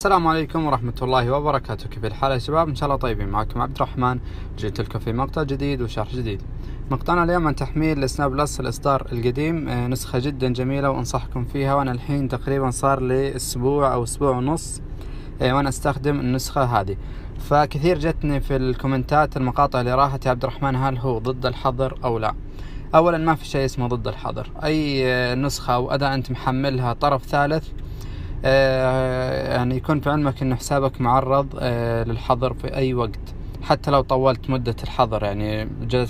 السلام عليكم ورحمة الله وبركاته. كيف الحال يا شباب؟ إن شاء الله طيبين. معكم عبد الرحمن، جيت لكم في مقطع جديد وشرح جديد. مقطعنا اليوم عن تحميل السناب بلس الإصدار القديم، نسخة جدا جميلة وأنصحكم فيها. وأنا الحين تقريبا صار لي أسبوع أو أسبوع ونص وأنا أستخدم النسخة هذه. فكثير جتني في الكومنتات المقاطع اللي راحت: يا عبد الرحمن هل هو ضد الحظر أو لا؟ أولا ما في شيء اسمه ضد الحظر. أي نسخة أو أداة أنت محملها طرف ثالث يعني يكون في علمك انه حسابك معرض للحظر في اي وقت، حتى لو طولت مدة الحظر. يعني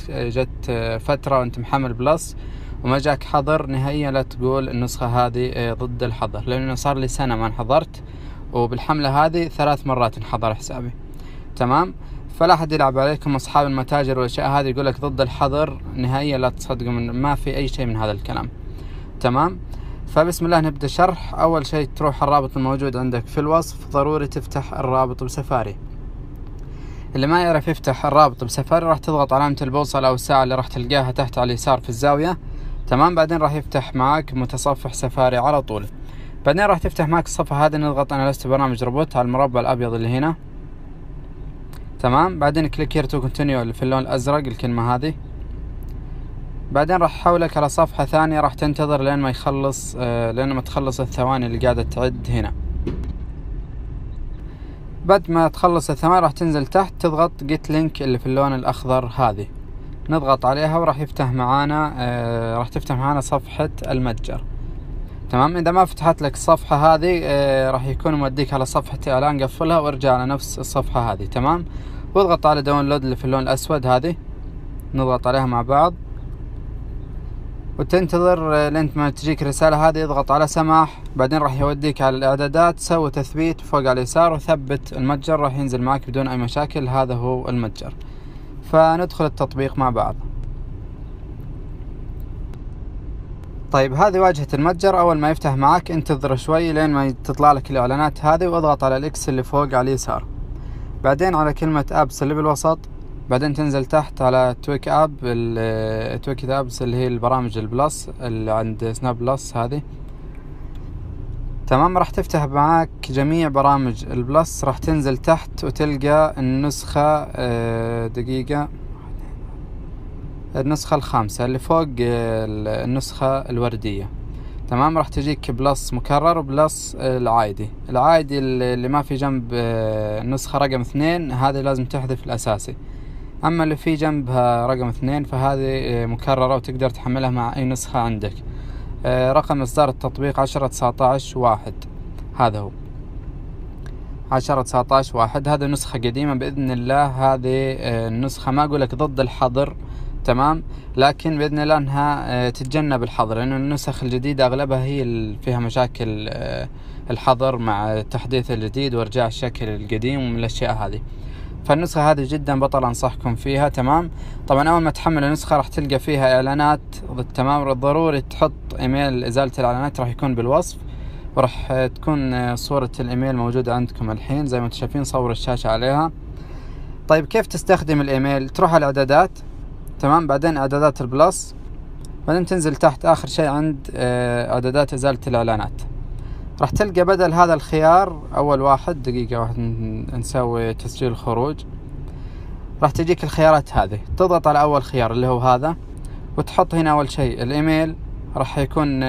جت فترة وانت محمل بلس وما جاك حظر، نهائيا لا تقول النسخة هذه ضد الحظر، لانه صار لي سنة ما انحظرت، وبالحملة هذه 3 مرات انحظر حسابي. تمام؟ فلا حد يلعب عليكم اصحاب المتاجر والاشياء هذه يقول لك ضد الحظر، نهائيا لا تصدقوا، ما في اي شيء من هذا الكلام. تمام؟ فبسم الله نبدأ شرح. أول شيء تروح الرابط الموجود عندك في الوصف، ضروري تفتح الرابط بسفاري. اللي ما يعرف يفتح الرابط بسفاري راح تضغط علامة البوصلة أو الساعة اللي راح تلقاها تحت على اليسار في الزاوية. تمام؟ بعدين راح يفتح معك متصفح سفاري على طول. بعدين راح تفتح معك الصفحة هذه، نضغط أنا لست برنامج روبوت على المربع الأبيض اللي هنا. تمام؟ بعدين كليك هير تو كونتينيو اللي في اللون الأزرق، الكلمة هذه. بعدين راح يحولك على صفحة ثانية، راح تنتظر لين ما يخلص لين ما تخلص الثواني اللي قاعدة تعد هنا. بعد ما تخلص الثواني راح تنزل تحت تضغط جيت لينك اللي في اللون الأخضر هذه، نضغط عليها وراح يفتح معانا راح تفتح معانا صفحة المتجر. تمام؟ إذا ما فتحت لك الصفحة هذه راح يكون موديك على صفحة إعلان، قفلها وارجع على نفس الصفحة هذه. تمام؟ واضغط على داونلود اللي في اللون الأسود هذه، نضغط عليها مع بعض وتنتظر لين ما تجيك الرسالة هذه. اضغط على سماح، بعدين راح يوديك على الإعدادات، سوي تثبيت فوق على اليسار وثبت المتجر، راح ينزل معك بدون أي مشاكل. هذا هو المتجر. فندخل التطبيق مع بعض. طيب هذه واجهة المتجر. أول ما يفتح معك انتظر شوي لين ما تطلع لك الإعلانات هذه، واضغط على الإكس اللي فوق على اليسار، بعدين على كلمة أبس اللي بالوسط، بعدين تنزل تحت على تويك أبس اللي هي البرامج البلس اللي عند سناب بلس هذه. تمام؟ راح تفتح معاك جميع برامج البلس، راح تنزل تحت وتلقى النسخة النسخة الخامسة اللي فوق النسخة الوردية. تمام؟ راح تجيك بلس مكرر وبلس العادي اللي ما في جنب النسخة رقم 2، هذه لازم تحذف الأساسي. أما اللي في جنبها رقم 2 فهذه مكررة وتقدر تحملها مع أي نسخة عندك. رقم إصدار التطبيق 10/19/1، هذا هو 10/19/1. هذا نسخة قديمة بإذن الله. هذه النسخة ما أقولك ضد الحظر، تمام، لكن بإذن الله أنها تتجنب الحظر، لأن النسخ الجديدة أغلبها هي اللي فيها مشاكل الحظر مع التحديث الجديد وارجاع الشكل القديم ومن الأشياء هذه. فالنسخة هذه جدا بطل، أنصحكم فيها. تمام؟ طبعا أول ما تحمل النسخة راح تلقى فيها إعلانات. تمام؟ ضروري تحط إيميل إزالة الإعلانات، راح يكون بالوصف، وراح تكون صورة الإيميل موجودة عندكم الحين زي ما انتم شايفين، صور الشاشة عليها. طيب كيف تستخدم الإيميل؟ تروح على الإعدادات. تمام؟ بعدين إعدادات البلس، بعدين تنزل تحت آخر شيء عند إعدادات إزالة الإعلانات. راح تلقى بدل هذا الخيار أول واحد، دقيقة واحد نسوي تسجيل خروج، راح تجيك الخيارات هذه، تضغط على أول خيار اللي هو هذا، وتحط هنا أول شيء الإيميل. راح يكون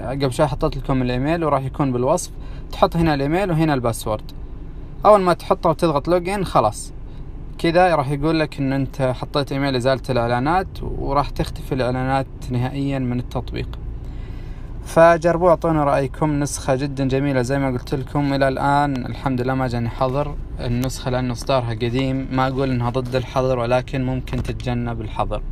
قبل شوي حطيت لكم الإيميل وراح يكون بالوصف. تحط هنا الإيميل وهنا الباسورد. أول ما تحطه وتضغط لوجين خلاص كذا راح يقول لك إن أنت حطيت إيميل إزالة الإعلانات، وراح تختفي الإعلانات نهائيا من التطبيق. فجربوا اعطونا رأيكم. نسخة جدا جميلة زي ما قلت لكم. إلى الآن الحمد لله ما جاني حظر النسخة، لأنه إصدارها قديم. ما أقول إنها ضد الحظر، ولكن ممكن تتجنب الحظر.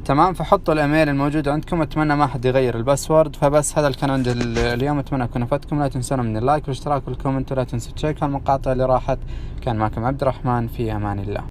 تمام؟ فحطوا الإيميل الموجود عندكم. أتمنى ما حد يغير الباسورد. فبس هذا اللي كان عندي اليوم. أتمنى أكون أفدتكم. لا تنسونا من اللايك والاشتراك والكومنت، ولا تنسوا تشيكوا المقاطع اللي راحت. كان معكم عبد الرحمن، في أمان الله.